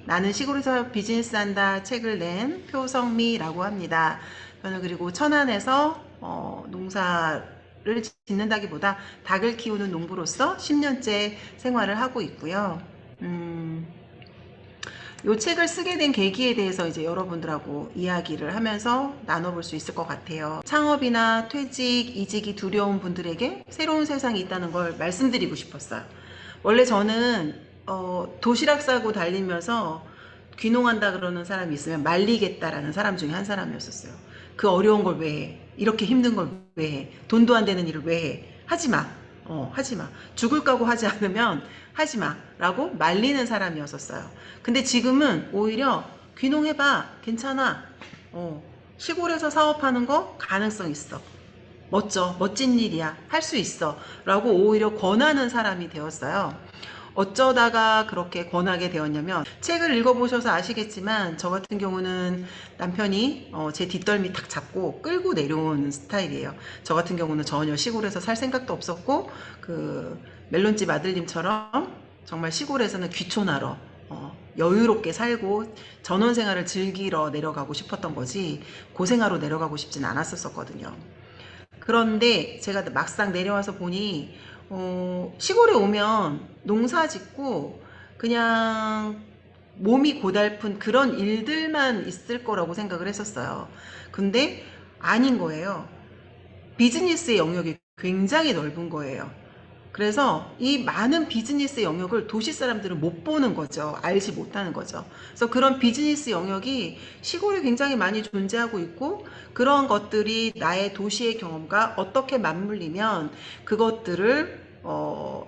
나는 시골에서 비즈니스한다 책을 낸 표성미라고 합니다. 저는 그리고 천안에서 농사를 짓는다기보다 닭을 키우는 농부로서 10년째 생활을 하고 있고요. 이 책을 쓰게 된 계기에 대해서 이제 여러분들하고 이야기를 하면서 나눠볼 수 있을 것 같아요. 창업이나 퇴직, 이직이 두려운 분들에게 새로운 세상이 있다는 걸 말씀드리고 싶었어요. 원래 저는 도시락 싸고 달리면서 귀농한다 그러는 사람이 있으면 말리겠다라는 사람 중에 한 사람이었었어요. 그 어려운 걸 왜 해? 이렇게 힘든 걸 왜 해? 돈도 안 되는 일을 왜 해? 하지 마. 하지 마. 죽을 각오 하지 않으면 하지 마. 라고 말리는 사람이었었어요. 근데 지금은 오히려 귀농해봐. 괜찮아. 시골에서 사업하는 거 가능성 있어. 멋져. 멋진 일이야. 할 수 있어. 라고 오히려 권하는 사람이 되었어요. 어쩌다가 그렇게 권하게 되었냐면 책을 읽어보셔서 아시겠지만 저 같은 경우는 남편이 제 뒷덜미 탁 잡고 끌고 내려온 스타일이에요. 저 같은 경우는 전혀 시골에서 살 생각도 없었고 그 멜론집 아들님처럼 정말 시골에서는 귀촌하러 여유롭게 살고 전원생활을 즐기러 내려가고 싶었던 거지 고생하러 내려가고 싶진 않았었거든요. 그런데 제가 막상 내려와서 보니 시골에 오면 농사 짓고 그냥 몸이 고달픈 그런 일들만 있을 거라고 생각을 했었어요. 근데 아닌 거예요. 비즈니스의 영역이 굉장히 넓은 거예요. 그래서 이 많은 비즈니스 영역을 도시 사람들은 못 보는 거죠. 알지 못하는 거죠. 그래서 그런 비즈니스 영역이 시골에 굉장히 많이 존재하고 있고 그런 것들이 나의 도시의 경험과 어떻게 맞물리면 그것들을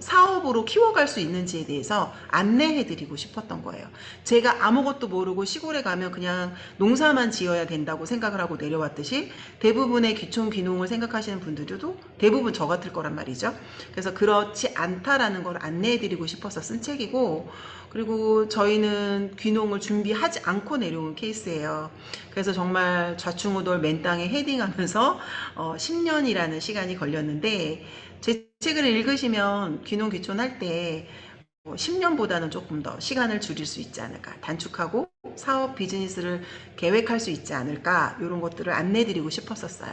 사업으로 키워갈 수 있는지에 대해서 안내해드리고 싶었던 거예요. 제가 아무것도 모르고 시골에 가면 그냥 농사만 지어야 된다고 생각을 하고 내려왔듯이 대부분의 귀촌 귀농을 생각하시는 분들도 대부분 저 같을 거란 말이죠. 그래서 그렇지 않다라는 걸 안내해드리고 싶어서 쓴 책이고, 그리고 저희는 귀농을 준비하지 않고 내려온 케이스예요. 그래서 정말 좌충우돌 맨 땅에 헤딩하면서 10년이라는 시간이 걸렸는데 제 책을 읽으시면 귀농 귀촌할 때 10년보다는 조금 더 시간을 줄일 수 있지 않을까, 단축하고 사업 비즈니스를 계획할 수 있지 않을까, 이런 것들을 안내드리고 싶었었어요.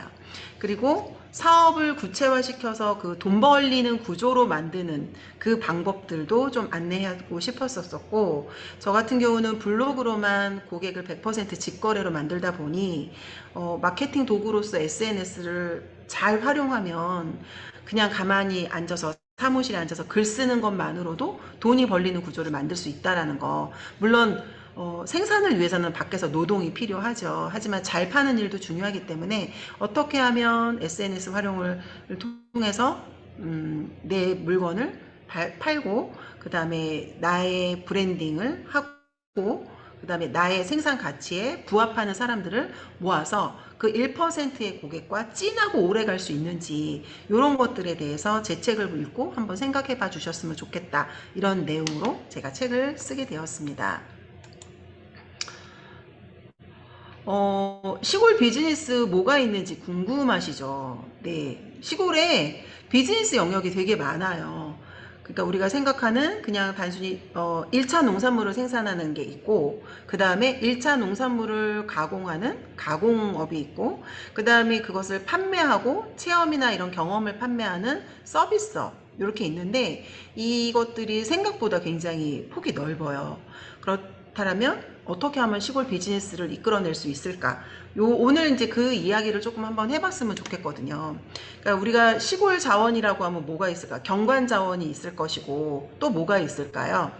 그리고 사업을 구체화시켜서 그 돈 벌리는 구조로 만드는 그 방법들도 좀 안내하고 싶었었고, 저 같은 경우는 블로그로만 고객을 100% 직거래로 만들다 보니 마케팅 도구로서 SNS를 잘 활용하면 그냥 가만히 앉아서 사무실에 앉아서 글 쓰는 것만으로도 돈이 벌리는 구조를 만들 수 있다라는 거. 물론 생산을 위해서는 밖에서 노동이 필요하죠. 하지만 잘 파는 일도 중요하기 때문에 어떻게 하면 SNS 활용을 통해서 내 물건을 팔고 그 다음에 나의 브랜딩을 하고 그 다음에 나의 생산 가치에 부합하는 사람들을 모아서 그 1%의 고객과 찐하고 오래 갈 수 있는지, 이런 것들에 대해서 제 책을 읽고 한번 생각해 봐 주셨으면 좋겠다, 이런 내용으로 제가 책을 쓰게 되었습니다. 시골 비즈니스 뭐가 있는지 궁금하시죠? 네. 시골에 비즈니스 영역이 되게 많아요. 그러니까 우리가 생각하는 그냥 단순히 1차 농산물을 생산하는 게 있고, 그 다음에 1차 농산물을 가공하는 가공업이 있고, 그 다음에 그것을 판매하고 체험이나 이런 경험을 판매하는 서비스업, 이렇게 있는데 이것들이 생각보다 굉장히 폭이 넓어요. 그렇다면 어떻게 하면 시골 비즈니스를 이끌어낼 수 있을까? 오늘 이제 그 이야기를 조금 한번 해봤으면 좋겠거든요. 그러니까 우리가 시골 자원이라고 하면 뭐가 있을까? 경관 자원이 있을 것이고, 또 뭐가 있을까요?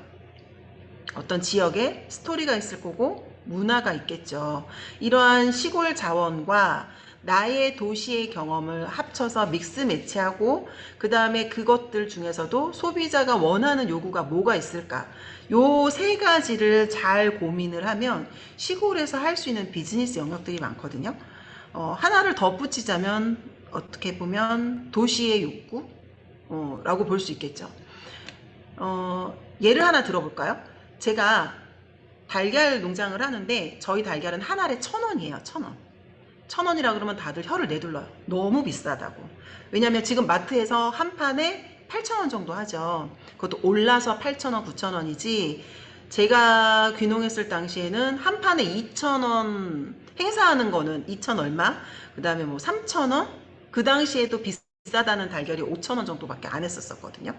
어떤 지역에 스토리가 있을 거고 문화가 있겠죠. 이러한 시골 자원과 나의 도시의 경험을 합쳐서 믹스 매치하고 그 다음에 그것들 중에서도 소비자가 원하는 요구가 뭐가 있을까? 요 세 가지를 잘 고민을 하면 시골에서 할 수 있는 비즈니스 영역들이 많거든요. 하나를 덧붙이자면 어떻게 보면 도시의 욕구? 라고 볼 수 있겠죠. 예를 하나 들어볼까요? 제가 달걀 농장을 하는데 저희 달걀은 한 알에 1,000원이에요. 1,000원. 1,000원이라 그러면 다들 혀를 내둘러요. 너무 비싸다고. 왜냐면 지금 마트에서 한 판에 8,000원 정도 하죠. 그것도 올라서 8,000원, 9,000원이지 제가 귀농했을 당시에는 한 판에 2,000원, 행사하는 거는 2,000 얼마, 그 다음에 뭐 3,000원, 그 당시에도 비싸다는 달걀이 5,000원 정도밖에 안 했었거든요.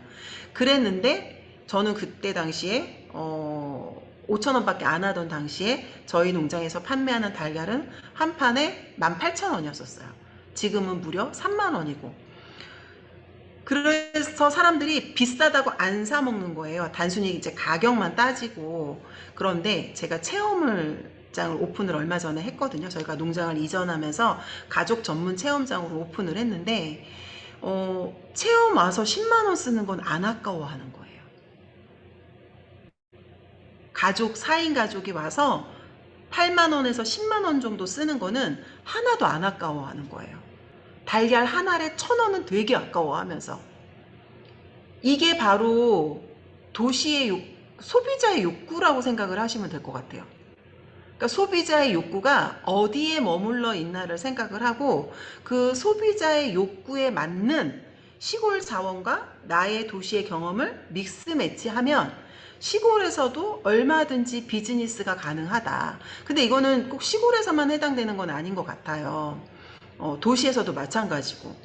그랬는데 저는 그때 당시에 5,000원밖에 안 하던 당시에 저희 농장에서 판매하는 달걀은 한 판에 18,000원이었었어요. 지금은 무려 30,000원이고. 그래서 사람들이 비싸다고 안 사 먹는 거예요. 단순히 이제 가격만 따지고. 그런데 제가 체험장을 오픈을 얼마 전에 했거든요. 저희가 농장을 이전하면서 가족 전문 체험장으로 오픈을 했는데 체험 와서 10만 원 쓰는 건 안 아까워하는 거예요. 가족 4인 가족이 와서 8만 원에서 10만 원 정도 쓰는 거는 하나도 안 아까워하는 거예요. 달걀 한 알에 1,000원은 되게 아까워하면서. 이게 바로 도시의 소비자의 욕구라고 생각을 하시면 될 것 같아요. 그러니까 소비자의 욕구가 어디에 머물러 있나를 생각을 하고 그 소비자의 욕구에 맞는 시골 자원과 나의 도시의 경험을 믹스 매치하면 시골에서도 얼마든지 비즈니스가 가능하다. 근데 이거는 꼭 시골에서만 해당되는 건 아닌 것 같아요. 도시에서도 마찬가지고.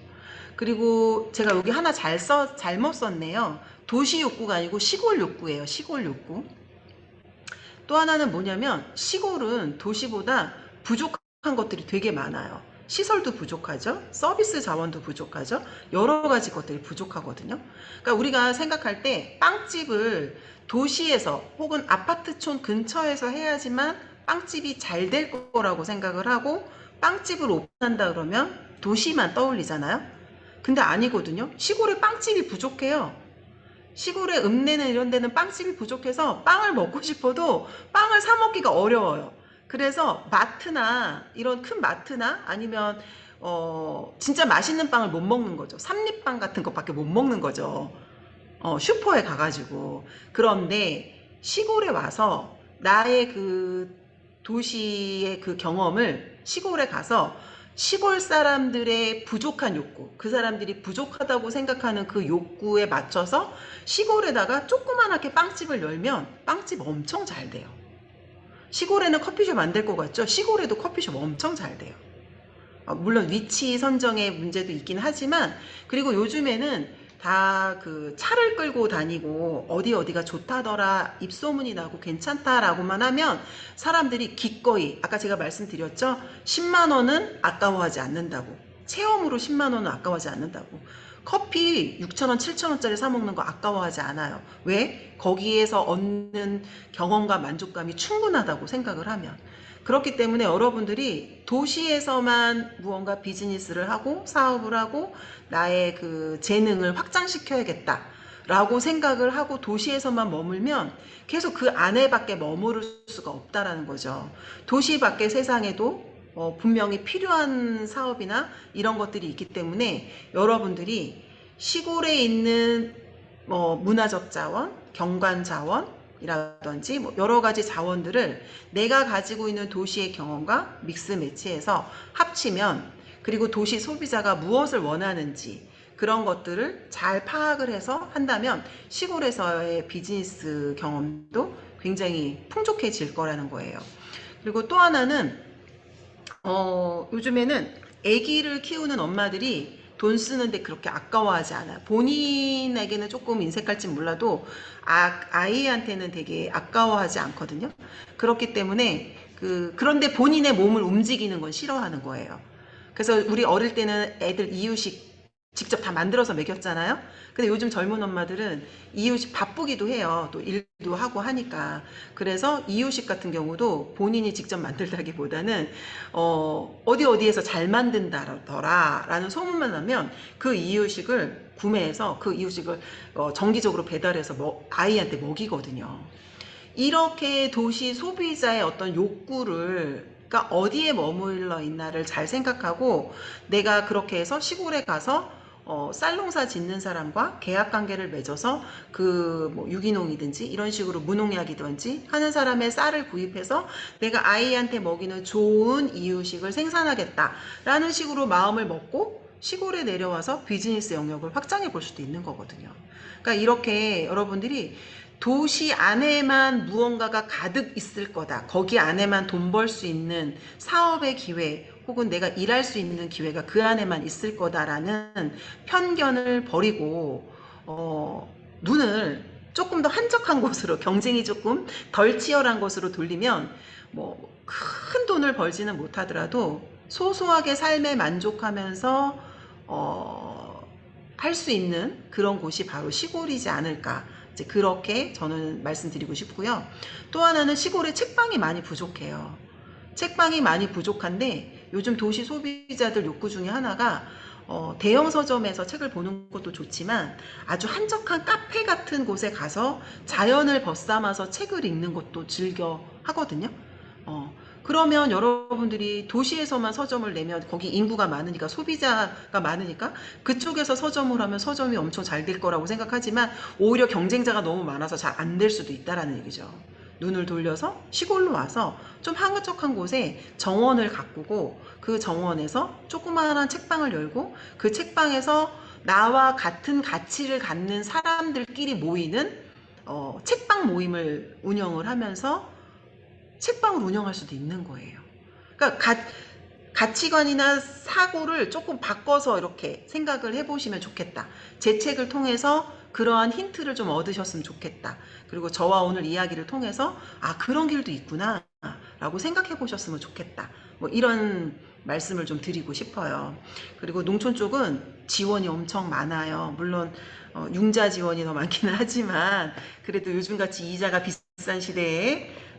그리고 제가 여기 하나 잘못 썼네요. 도시 욕구가 아니고 시골 욕구예요. 시골 욕구. 또 하나는 뭐냐면 시골은 도시보다 부족한 것들이 되게 많아요. 시설도 부족하죠. 서비스 자원도 부족하죠. 여러 가지 것들이 부족하거든요. 그러니까 우리가 생각할 때 빵집을 도시에서 혹은 아파트촌 근처에서 해야지만 빵집이 잘 될 거라고 생각을 하고 빵집을 오픈한다 그러면 도시만 떠올리잖아요. 근데 아니거든요. 시골에 빵집이 부족해요. 시골에 읍내는 이런 데는 빵집이 부족해서 빵을 먹고 싶어도 빵을 사 먹기가 어려워요. 그래서 마트나 이런 큰 마트나 아니면 진짜 맛있는 빵을 못 먹는 거죠. 삼립빵 같은 것밖에 못 먹는 거죠. 슈퍼에 가가지고. 그런데 시골에 와서 나의 그 도시의 그 경험을 시골에 가서 시골 사람들의 부족한 욕구, 그 사람들이 부족하다고 생각하는 그 욕구에 맞춰서 시골에다가 조그만하게 빵집을 열면 빵집 엄청 잘 돼요. 시골에는 커피숍 안 될 것 같죠? 시골에도 커피숍 엄청 잘 돼요. 물론 위치 선정의 문제도 있긴 하지만, 그리고 요즘에는 다 그 차를 끌고 다니고 어디가 좋다더라 입소문이 나고 괜찮다라고만 하면 사람들이 기꺼이, 아까 제가 말씀드렸죠, 10만 원은 아까워하지 않는다고. 체험으로 10만 원은 아까워하지 않는다고. 커피 6,000원 7,000원짜리 사 먹는 거 아까워하지 않아요. 왜? 거기에서 얻는 경험과 만족감이 충분하다고 생각을 하면. 그렇기 때문에 여러분들이 도시에서만 무언가 비즈니스를 하고 사업을 하고 나의 그 재능을 확장시켜야겠다 라고 생각을 하고 도시에서만 머물면 계속 그 안에밖에 머무를 수가 없다라는 거죠. 도시 밖의 세상에도 분명히 필요한 사업이나 이런 것들이 있기 때문에 여러분들이 시골에 있는 문화적 자원, 경관 자원 이라든지 뭐 여러 가지 자원들을 내가 가지고 있는 도시의 경험과 믹스 매치해서 합치면, 그리고 도시 소비자가 무엇을 원하는지 그런 것들을 잘 파악을 해서 한다면 시골에서의 비즈니스 경험도 굉장히 풍족해질 거라는 거예요. 그리고 또 하나는 요즘에는 아기를 키우는 엄마들이 돈 쓰는데 그렇게 아까워하지 않아요. 본인에게는 조금 인색할지 몰라도 아이한테는 되게 아까워하지 않거든요. 그렇기 때문에 그런데 본인의 몸을 움직이는 건 싫어하는 거예요. 그래서 우리 어릴 때는 애들 이유식 직접 다 만들어서 먹였잖아요. 근데 요즘 젊은 엄마들은 이유식 바쁘기도 해요. 또 일도 하고 하니까. 그래서 이유식 같은 경우도 본인이 직접 만들다기보다는 어디에서 잘 만든다더라 라는 소문만 나면 그 이유식을 구매해서 그 이유식을 정기적으로 배달해서 아이한테 먹이거든요. 이렇게 도시 소비자의 어떤 욕구를, 그러니까 어디에 머물러 있나를 잘 생각하고 내가 그렇게 해서 시골에 가서 쌀농사 짓는 사람과 계약 관계를 맺어서 뭐 유기농이든지 이런 식으로 무농약이든지 하는 사람의 쌀을 구입해서 내가 아이한테 먹이는 좋은 이유식을 생산하겠다라는 식으로 마음을 먹고 시골에 내려와서 비즈니스 영역을 확장해 볼 수도 있는 거거든요. 그러니까 이렇게 여러분들이 도시 안에만 무언가가 가득 있을 거다. 거기 안에만 돈 벌 수 있는 사업의 기회 혹은 내가 일할 수 있는 기회가 그 안에만 있을 거다라는 편견을 버리고 눈을 조금 더 한적한 곳으로 경쟁이 조금 덜 치열한 곳으로 돌리면 뭐 큰 돈을 벌지는 못하더라도 소소하게 삶에 만족하면서 할 수 있는 그런 곳이 바로 시골이지 않을까. 이제 그렇게 저는 말씀드리고 싶고요. 또 하나는 시골에 책방이 많이 부족해요. 책방이 많이 부족한데 요즘 도시 소비자들 욕구 중에 하나가 대형 서점에서 책을 보는 것도 좋지만 아주 한적한 카페 같은 곳에 가서 자연을 벗삼아서 책을 읽는 것도 즐겨 하거든요. 그러면 여러분들이 도시에서만 서점을 내면 거기 인구가 많으니까 소비자가 많으니까 그쪽에서 서점을 하면 서점이 엄청 잘 될 거라고 생각하지만 오히려 경쟁자가 너무 많아서 잘 안 될 수도 있다라는 얘기죠. 눈을 돌려서 시골로 와서 좀 한적한 곳에 정원을 가꾸고 그 정원에서 조그마한 책방을 열고 그 책방에서 나와 같은 가치를 갖는 사람들끼리 모이는 책방 모임을 운영을 하면서 책방을 운영할 수도 있는 거예요. 그러니까 가치관이나 사고를 조금 바꿔서 이렇게 생각을 해보시면 좋겠다. 제 책을 통해서 그러한 힌트를 좀 얻으셨으면 좋겠다. 그리고 저와 오늘 이야기를 통해서 아 그런 길도 있구나 라고 생각해 보셨으면 좋겠다. 뭐 이런 말씀을 좀 드리고 싶어요. 그리고 농촌 쪽은 지원이 엄청 많아요. 물론 융자 지원이 더 많기는 하지만 그래도 요즘같이 이자가 비싼 시대에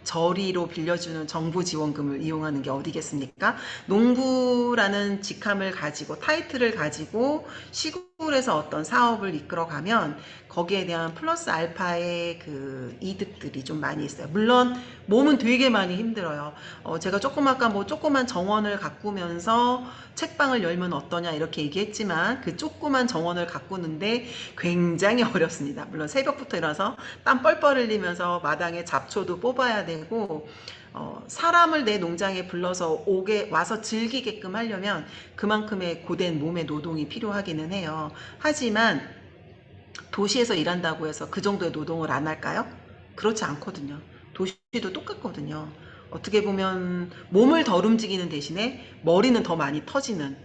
저리로 빌려주는 정부 지원금을 이용하는 게 어디겠습니까? 농부라는 직함을 가지고 타이틀을 가지고 시골에서 어떤 사업을 이끌어가면 거기에 대한 플러스 알파의 그 이득들이 좀 많이 있어요. 물론 몸은 되게 많이 힘들어요. 제가 조금 아까 뭐 조그만 정원을 가꾸면서 책방을 열면 어떠냐 이렇게 얘기했지만 그 조그만 정원을 가꾸는데 굉장히 어렵습니다. 물론 새벽부터 일어나서 땀 뻘뻘 흘리면서 마당에 잡초도 뽑아야 되고 사람을 내 농장에 불러서 오게 와서 즐기게끔 하려면 그만큼의 고된 몸의 노동이 필요하기는 해요. 하지만 도시에서 일한다고 해서 그 정도의 노동을 안 할까요? 그렇지 않거든요. 도시도 똑같거든요. 어떻게 보면 몸을 덜 움직이는 대신에 머리는 더 많이 터지는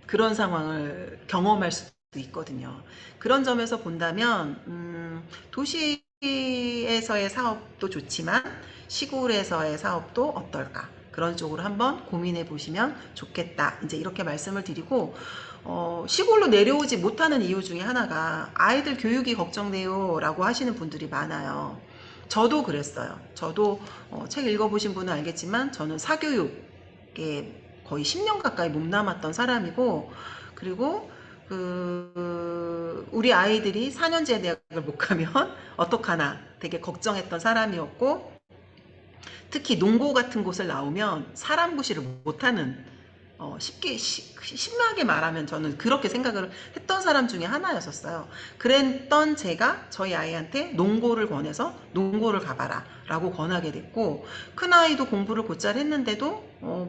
그런 상황을 경험할 수도 있거든요. 그런 점에서 본다면 도시에서의 사업도 좋지만 시골에서의 사업도 어떨까? 그런 쪽으로 한번 고민해 보시면 좋겠다. 이제 이렇게 말씀을 드리고 시골로 내려오지 못하는 이유 중에 하나가 아이들 교육이 걱정돼요 라고 하시는 분들이 많아요. 저도 그랬어요. 저도 책 읽어보신 분은 알겠지만 저는 사교육에 거의 10년 가까이 몸담았던 사람이고 그리고 우리 아이들이 4년제 대학을 못 가면 어떡하나 되게 걱정했던 사람이었고 특히 농고 같은 곳을 나오면 사람 구실을 못하는 쉽게 심하게 말하면 저는 그렇게 생각을 했던 사람 중에 하나였었어요. 그랬던 제가 저희 아이한테 농고를 권해서 농고를 가봐라 라고 권하게 됐고 큰아이도 공부를 곧잘 했는데도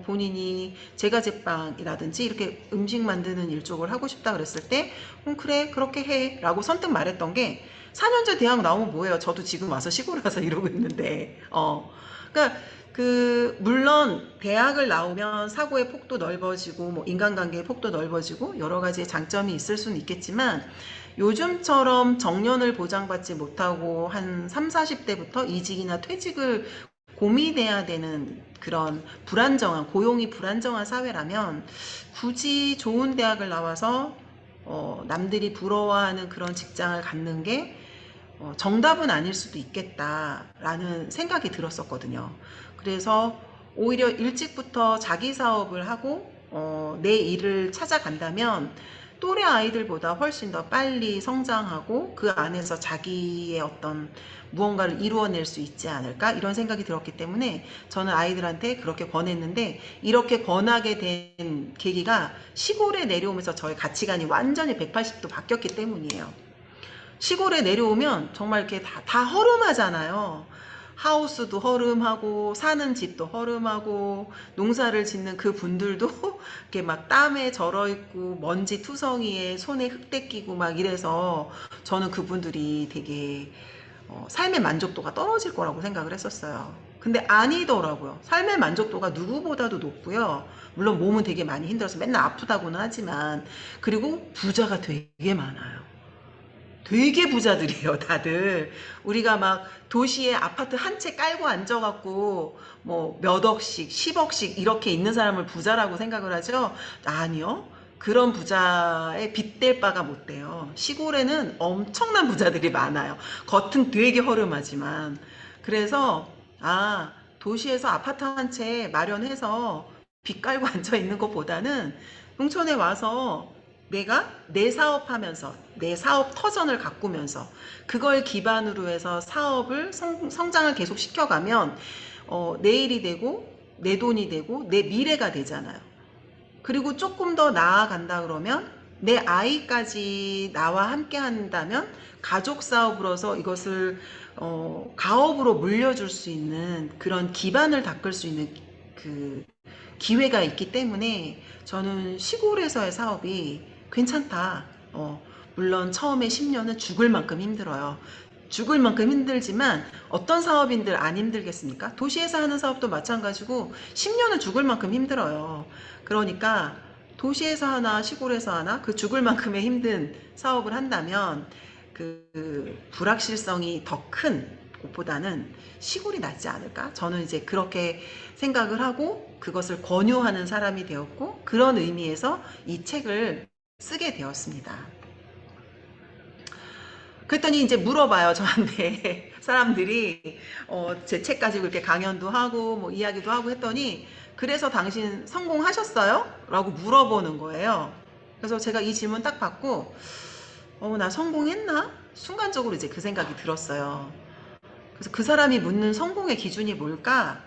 본인이 제과제빵이라든지 이렇게 음식 만드는 일 쪽을 하고 싶다 그랬을 때 그래 그렇게 해 라고 선뜻 말했던 게 4년제 대학 나오면 뭐예요. 저도 지금 와서 시골에 가서 이러고 있는데 그러니까 물론 대학을 나오면 사고의 폭도 넓어지고 뭐 인간관계의 폭도 넓어지고 여러 가지의 장점이 있을 수는 있겠지만 요즘처럼 정년을 보장받지 못하고 한 3, 40대부터 이직이나 퇴직을 고민해야 되는 그런 불안정한 고용이 불안정한 사회라면 굳이 좋은 대학을 나와서 남들이 부러워하는 그런 직장을 갖는 게 정답은 아닐 수도 있겠다라는 생각이 들었었거든요. 그래서 오히려 일찍부터 자기 사업을 하고 내 일을 찾아간다면 또래 아이들보다 훨씬 더 빨리 성장하고 그 안에서 자기의 어떤 무언가를 이루어낼 수 있지 않을까 이런 생각이 들었기 때문에 저는 아이들한테 그렇게 권했는데 이렇게 권하게 된 계기가 시골에 내려오면서 저의 가치관이 완전히 180도 바뀌었기 때문이에요. 시골에 내려오면 정말 이렇게 다 허름하잖아요. 하우스도 허름하고 사는 집도 허름하고 농사를 짓는 그 분들도 이렇게 막 땀에 절어 있고 먼지 투성이에 손에 흙 떼끼고 막 이래서 저는 그분들이 되게 삶의 만족도가 떨어질 거라고 생각을 했었어요. 근데 아니더라고요. 삶의 만족도가 누구보다도 높고요. 물론 몸은 되게 많이 힘들어서 맨날 아프다고는 하지만, 그리고 부자가 되게 많아요. 되게 부자들이에요, 다들. 우리가 막 도시에 아파트 한 채 깔고 앉아갖고 뭐 몇 억씩, 10억씩 이렇게 있는 사람을 부자라고 생각을 하죠? 아니요. 그런 부자에 빗댈 바가 못 돼요. 시골에는 엄청난 부자들이 많아요. 겉은 되게 허름하지만. 그래서, 아, 도시에서 아파트 한 채 마련해서 빚 깔고 앉아 있는 것보다는 농촌에 와서 내가 내 사업하면서 내 사업 터전을 가꾸면서 그걸 기반으로 해서 사업을 성장을 계속 시켜가면 내일이 되고 내 돈이 되고 내 미래가 되잖아요. 그리고 조금 더 나아간다 그러면 내 아이까지 나와 함께 한다면 가족 사업으로서 이것을 가업으로 물려줄 수 있는 그런 기반을 닦을 수 있는 그 기회가 있기 때문에 저는 시골에서의 사업이 괜찮다. 물론 처음에 10년은 죽을 만큼 힘들어요. 죽을 만큼 힘들지만 어떤 사업인들 안 힘들겠습니까? 도시에서 하는 사업도 마찬가지고 10년은 죽을 만큼 힘들어요. 그러니까 도시에서 하나 시골에서 하나 그 죽을 만큼의 힘든 사업을 한다면 그 불확실성이 더 큰 곳보다는 시골이 낫지 않을까? 저는 이제 그렇게 생각을 하고 그것을 권유하는 사람이 되었고 그런 의미에서 이 책을 쓰게 되었습니다. 그랬더니 이제 물어봐요, 저한테. 사람들이, 제 책 가지고 이렇게 강연도 하고, 뭐 이야기도 하고 했더니, 그래서 당신 성공하셨어요? 라고 물어보는 거예요. 그래서 제가 이 질문 딱 받고, 나 성공했나? 순간적으로 이제 그 생각이 들었어요. 그래서 그 사람이 묻는 성공의 기준이 뭘까?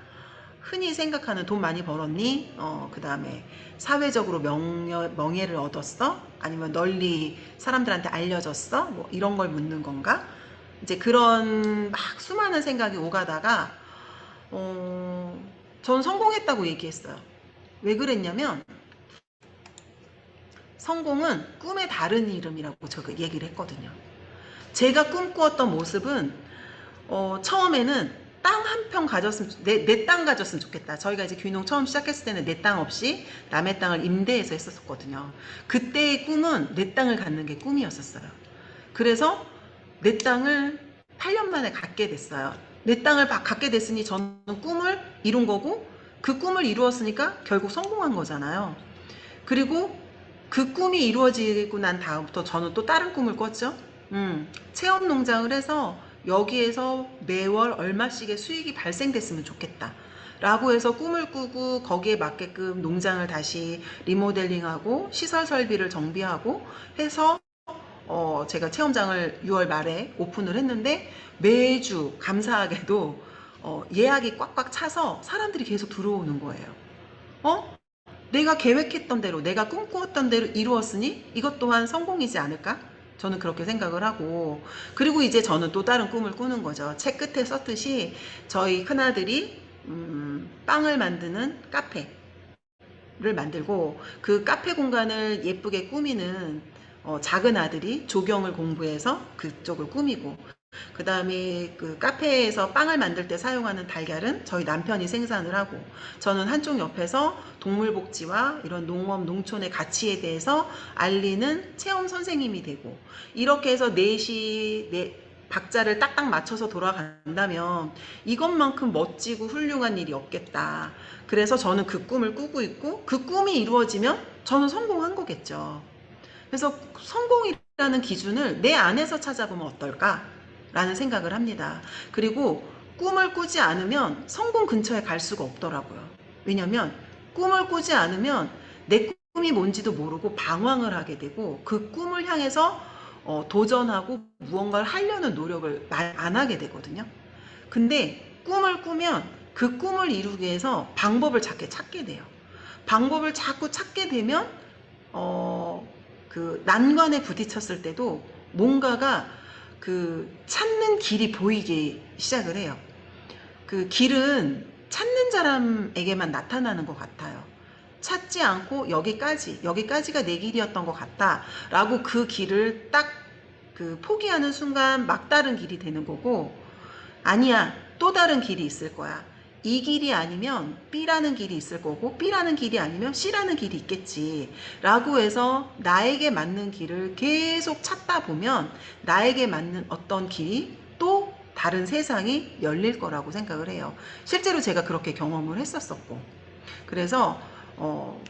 흔히 생각하는 돈 많이 벌었니? 그 다음에 사회적으로 명예를 얻었어? 아니면 널리 사람들한테 알려졌어? 뭐 이런 걸 묻는 건가? 이제 그런 막 수많은 생각이 오가다가, 전 성공했다고 얘기했어요. 왜 그랬냐면, 성공은 꿈의 다른 이름이라고 제가 얘기를 했거든요. 제가 꿈꾸었던 모습은 처음에는 땅 한 평 가졌으면 내 땅 가졌으면 좋겠다. 저희가 이제 귀농 처음 시작했을 때는 내 땅 없이 남의 땅을 임대해서 했었거든요. 그때의 꿈은 내 땅을 갖는 게 꿈이었었어요. 그래서 내 땅을 8년 만에 갖게 됐어요. 내 땅을 갖게 됐으니 저는 꿈을 이룬 거고 그 꿈을 이루었으니까 결국 성공한 거잖아요. 그리고 그 꿈이 이루어지고 난 다음부터 저는 또 다른 꿈을 꿨죠. 체험 농장을 해서 여기에서 매월 얼마씩의 수익이 발생됐으면 좋겠다. 라고 해서 꿈을 꾸고 거기에 맞게끔 농장을 다시 리모델링하고 시설 설비를 정비하고 해서 제가 체험장을 6월 말에 오픈을 했는데 매주 감사하게도 예약이 꽉꽉 차서 사람들이 계속 들어오는 거예요. 어? 내가 계획했던 대로, 내가 꿈꾸었던 대로 이루었으니 이것 또한 성공이지 않을까? 저는 그렇게 생각을 하고, 그리고 이제 저는 또 다른 꿈을 꾸는 거죠. 책 끝에 썼듯이 저희 큰아들이 빵을 만드는 카페를 만들고 그 카페 공간을 예쁘게 꾸미는 작은 아들이 조경을 공부해서 그쪽을 꾸미고, 그 다음에 그 카페에서 빵을 만들 때 사용하는 달걀은 저희 남편이 생산을 하고 저는 한쪽 옆에서 동물복지와 이런 농업 농촌의 가치에 대해서 알리는 체험 선생님이 되고, 이렇게 해서 넷이 박자를 딱딱 맞춰서 돌아간다면 이것만큼 멋지고 훌륭한 일이 없겠다. 그래서 저는 그 꿈을 꾸고 있고 그 꿈이 이루어지면 저는 성공한 거겠죠. 그래서 성공이라는 기준을 내 안에서 찾아보면 어떨까? 라는 생각을 합니다. 그리고 꿈을 꾸지 않으면 성공 근처에 갈 수가 없더라고요. 왜냐면 꿈을 꾸지 않으면 내 꿈이 뭔지도 모르고 방황을 하게 되고 그 꿈을 향해서 도전하고 무언가를 하려는 노력을 안 하게 되거든요. 근데 꿈을 꾸면 그 꿈을 이루기 위해서 방법을 찾게 돼요. 방법을 자꾸 찾게 되면 그 난관에 부딪혔을 때도 뭔가가 그 찾는 길이 보이기 시작을 해요. 그 길은 찾는 사람에게만 나타나는 것 같아요. 찾지 않고 여기까지가 내 길이었던 것 같다 라고 그 길을 딱 그 포기하는 순간 막다른 길이 되는 거고, 아니야, 또 다른 길이 있을 거야. 이 길이 아니면 B라는 길이 있을 거고, B라는 길이 아니면 C라는 길이 있겠지 라고 해서 나에게 맞는 길을 계속 찾다 보면 나에게 맞는 어떤 길이 또 다른 세상이 열릴 거라고 생각을 해요. 실제로 제가 그렇게 경험을 했었었고, 그래서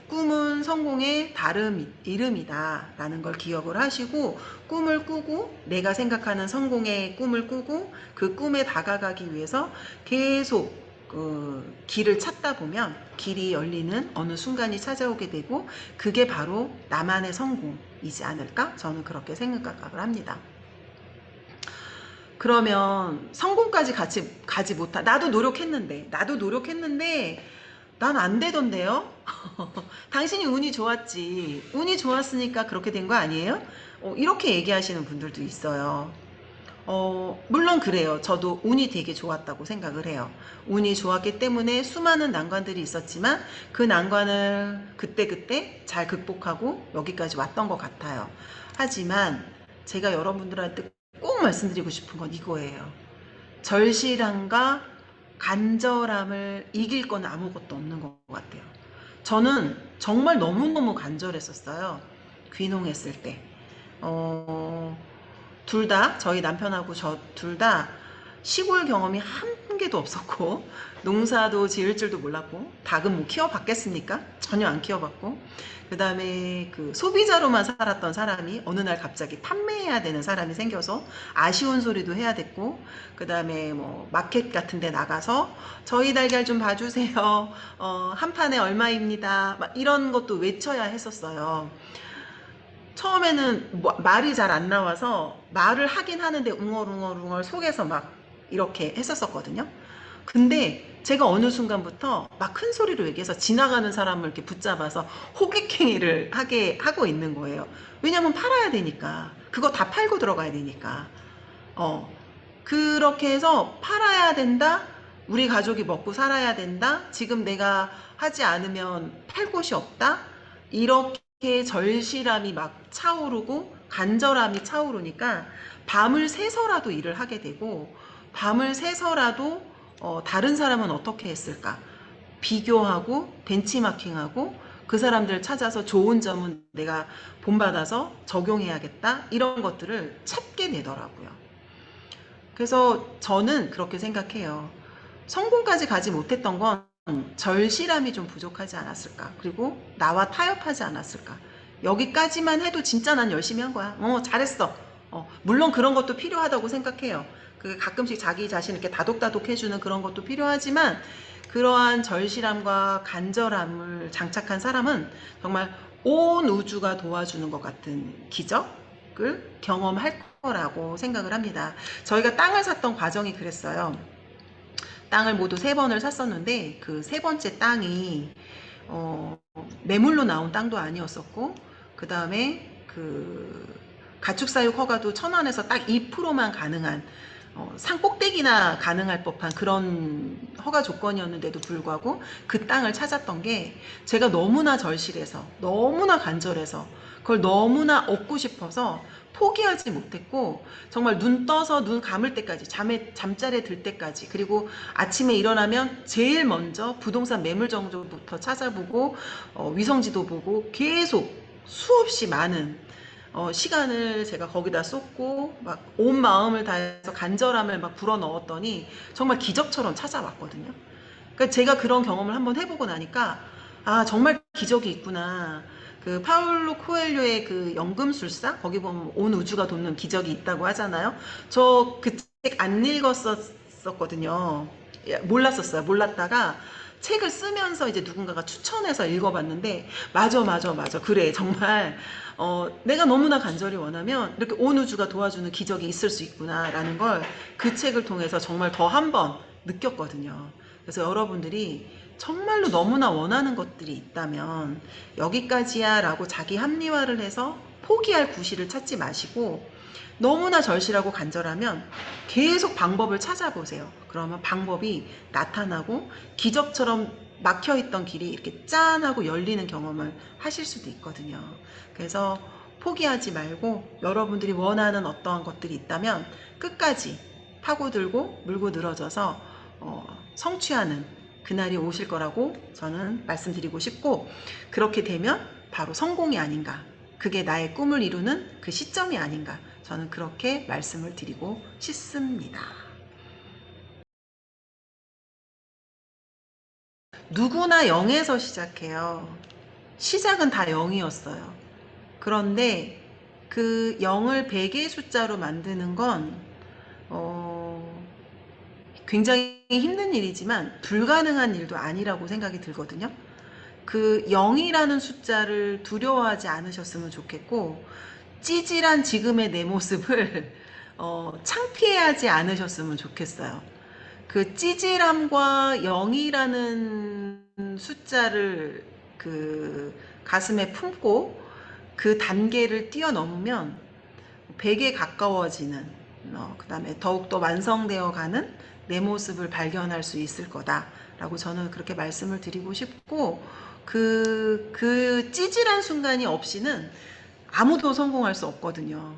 꿈은 성공의 다른 이름이다 라는 걸 기억을 하시고, 꿈을 꾸고 내가 생각하는 성공의 꿈을 꾸고 그 꿈에 다가가기 위해서 계속 그 길을 찾다 보면 길이 열리는 어느 순간이 찾아오게 되고, 그게 바로 나만의 성공이지 않을까? 저는 그렇게 생각을 합니다. 그러면 성공까지 가지 못한, 나도 노력했는데 난 안 되던데요? 당신이 운이 좋았지. 운이 좋았으니까 그렇게 된 거 아니에요? 이렇게 얘기하시는 분들도 있어요. 물론 그래요. 저도 운이 되게 좋았다고 생각을 해요. 운이 좋았기 때문에 수많은 난관들이 있었지만 그 난관을 그때그때 잘 극복하고 여기까지 왔던 것 같아요. 하지만 제가 여러분들한테 꼭 말씀드리고 싶은 건 이거예요. 절실함과 간절함을 이길 건 아무것도 없는 것 같아요. 저는 정말 너무너무 간절했었어요. 귀농했을 때. 둘 다, 저희 남편하고 저 둘 다 시골 경험이 한 개도 없었고, 농사도 지을 줄도 몰랐고, 닭은 뭐 키워봤겠습니까? 전혀 안 키워봤고, 그 다음에 그 소비자로만 살았던 사람이 어느 날 갑자기 판매해야 되는 사람이 생겨서 아쉬운 소리도 해야 됐고, 그 다음에 뭐 마켓 같은 데 나가서 저희 달걀 좀 봐주세요. 한 판에 얼마입니다. 막 이런 것도 외쳐야 했었어요. 처음에는 말이 잘 안 나와서 말을 하긴 하는데 웅얼웅얼 속에서 막 이렇게 했었거든요. 근데 제가 어느 순간부터 막 큰 소리로 얘기해서 지나가는 사람을 이렇게 붙잡아서 호객행위를 하게 하고 있는 거예요. 왜냐면 팔아야 되니까. 그거 다 팔고 들어가야 되니까. 어, 그렇게 해서 팔아야 된다. 우리 가족이 먹고 살아야 된다. 지금 내가 하지 않으면 팔 곳이 없다. 이렇게 절실함이 막 차오르고 간절함이 차오르니까 밤을 새서라도 일을 하게 되고, 밤을 새서라도 다른 사람은 어떻게 했을까? 비교하고 벤치마킹하고 그 사람들 찾아서 좋은 점은 내가 본받아서 적용해야겠다. 이런 것들을 찾게 되더라고요. 그래서 저는 그렇게 생각해요. 성공까지 가지 못했던 건 절실함이 좀 부족하지 않았을까. 그리고 나와 타협하지 않았을까. 여기까지만 해도 진짜 난 열심히 한 거야. 잘했어. 물론 그런 것도 필요하다고 생각해요. 그 가끔씩 자기 자신 이렇게 다독다독 해주는 그런 것도 필요하지만, 그러한 절실함과 간절함을 장착한 사람은 정말 온 우주가 도와주는 것 같은 기적을 경험할 거라고 생각을 합니다. 저희가 땅을 샀던 과정이 그랬어요. 땅을 모두 3번을 샀었는데 그 3번째 땅이 매물로 나온 땅도 아니었었고, 그 다음에 그 가축사육 허가도 천안에서 딱 2%만 가능한, 산 꼭대기나 가능할 법한 그런 허가 조건이었는데도 불구하고 그 땅을 찾았던 게, 제가 너무나 절실해서 너무나 간절해서 그걸 너무나 얻고 싶어서 포기하지 못했고, 정말 눈 떠서 눈 감을 때까지, 잠자리에 들 때까지, 그리고 아침에 일어나면 제일 먼저 부동산 매물 정보부터 찾아보고 위성지도 보고 계속 수없이 많은 시간을 제가 거기다 쏟고 막 온 마음을 다해서 간절함을 막 불어넣었더니 정말 기적처럼 찾아왔거든요. 그러니까 제가 그런 경험을 한번 해보고 나니까, 아, 정말 기적이 있구나. 그 파울로 코엘료의 그 연금술사, 거기 보면 온 우주가 돕는 기적이 있다고 하잖아요. 저 그 책 안 읽었었거든요. 몰랐었어요. 몰랐다가 책을 쓰면서 이제 누군가가 추천해서 읽어봤는데, 맞아, 맞아, 맞아. 그래. 정말 내가 너무나 간절히 원하면 이렇게 온 우주가 도와주는 기적이 있을 수 있구나라는 걸 그 책을 통해서 정말 더 한 번 느꼈거든요. 그래서 여러분들이 정말로 너무나 원하는 것들이 있다면 여기까지야 라고 자기 합리화를 해서 포기할 구실을 찾지 마시고, 너무나 절실하고 간절하면 계속 방법을 찾아보세요. 그러면 방법이 나타나고 기적처럼 막혀있던 길이 이렇게 짠 하고 열리는 경험을 하실 수도 있거든요. 그래서 포기하지 말고 여러분들이 원하는 어떠한 것들이 있다면 끝까지 파고들고 물고 늘어져서 성취하는 그날이 오실 거라고 저는 말씀드리고 싶고, 그렇게 되면 바로 성공이 아닌가, 그게 나의 꿈을 이루는 그 시점이 아닌가, 저는 그렇게 말씀을 드리고 싶습니다. 누구나 0에서 시작해요. 시작은 다 0이었어요. 그런데 그 0을 100의 숫자로 만드는 건 굉장히 힘든 일이지만 불가능한 일도 아니라고 생각이 들거든요. 그 0이라는 숫자를 두려워하지 않으셨으면 좋겠고, 찌질한 지금의 내 모습을 창피해하지 않으셨으면 좋겠어요. 그 찌질함과 0이라는 숫자를 그 가슴에 품고 그 단계를 뛰어넘으면 100에 가까워지는, 그 다음에 더욱더 완성되어 가는 내 모습을 발견할 수 있을 거다라고 저는 그렇게 말씀을 드리고 싶고, 그 찌질한 순간이 없이는 아무도 성공할 수 없거든요.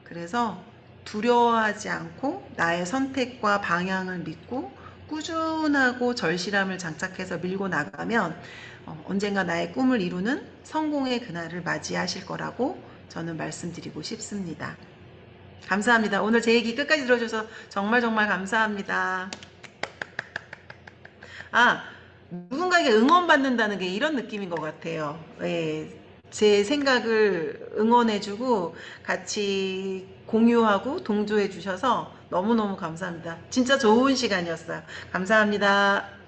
그래서 두려워하지 않고 나의 선택과 방향을 믿고 꾸준하고 절실함을 장착해서 밀고 나가면 언젠가 나의 꿈을 이루는 성공의 그날을 맞이하실 거라고 저는 말씀드리고 싶습니다. 감사합니다. 오늘 제 얘기 끝까지 들어주셔서 정말 정말 감사합니다. 누군가에게 응원받는다는 게 이런 느낌인 것 같아요. 예, 제 생각을 응원해주고 같이 공유하고 동조해 주셔서 너무너무 감사합니다. 진짜 좋은 시간이었어요. 감사합니다.